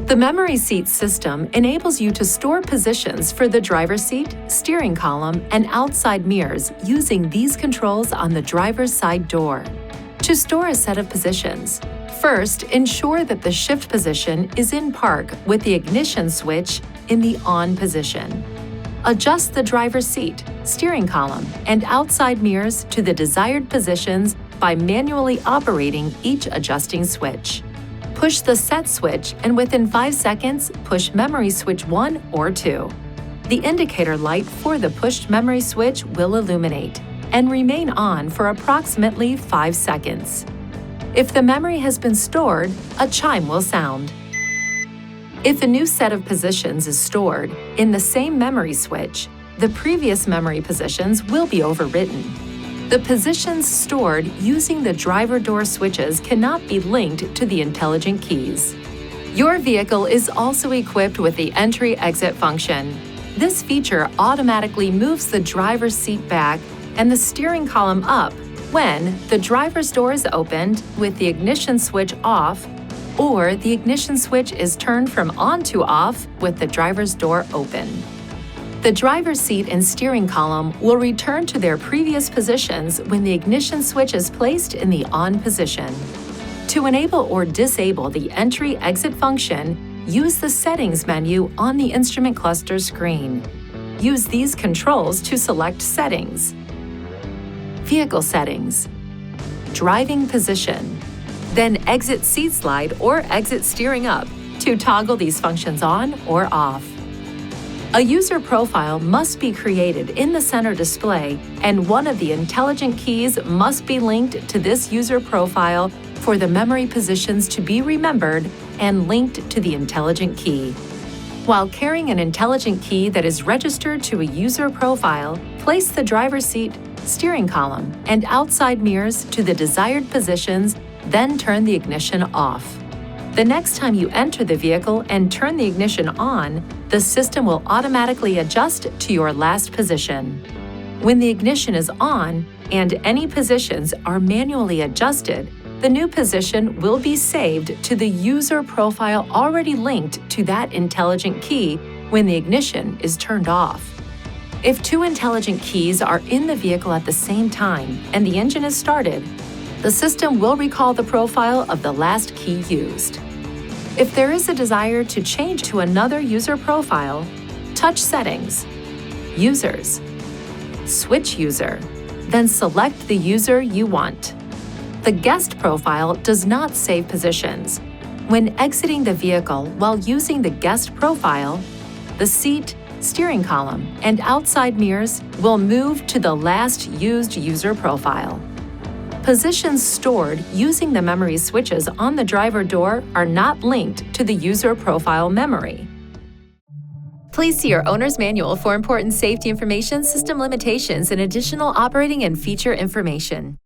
The memory seat system enables you to store positions for the driver's seat, steering column, and outside mirrors using these controls on the driver's side door. To store a set of positions, first ensure that the shift position is in park with the ignition switch in the on position. Adjust the driver's seat, steering column, and outside mirrors to the desired positions by manually operating each adjusting switch. Push the set switch and within 5 seconds, push memory switch 1 or 2. The indicator light for the pushed memory switch will illuminate and remain on for approximately 5 seconds. If the memory has been stored, a chime will sound. If a new set of positions is stored in the same memory switch, the previous memory positions will be overwritten. The positions stored using the driver door switches cannot be linked to the intelligent keys. Your vehicle is also equipped with the entry-exit function. This feature automatically moves the driver's seat back and the steering column up when the driver's door is opened with the ignition switch off, or the ignition switch is turned from on to off with the driver's door open. The driver's seat and steering column will return to their previous positions when the ignition switch is placed in the on position. To enable or disable the entry-exit function, use the Settings menu on the instrument cluster screen. Use these controls to select Settings, Vehicle Settings, Driving Position, then Exit Seat Slide or Exit Steering Up to toggle these functions on or off. A user profile must be created in the center display, and one of the intelligent keys must be linked to this user profile for the memory positions to be remembered and linked to the intelligent key. While carrying an intelligent key that is registered to a user profile, place the driver's seat, steering column, and outside mirrors to the desired positions, then turn the ignition off. The next time you enter the vehicle and turn the ignition on, the system will automatically adjust to your last position. When the ignition is on and any positions are manually adjusted, the new position will be saved to the user profile already linked to that intelligent key when the ignition is turned off. If 2 intelligent keys are in the vehicle at the same time and the engine is started, the system will recall the profile of the last key used. If there is a desire to change to another user profile, touch Settings, Users, Switch User, then select the user you want. The guest profile does not save positions. When exiting the vehicle while using the guest profile, the seat, steering column, and outside mirrors will move to the last used user profile. Positions stored using the memory switches on the driver door are not linked to the user profile memory. Please see your owner's manual for important safety information, system limitations, and additional operating and feature information.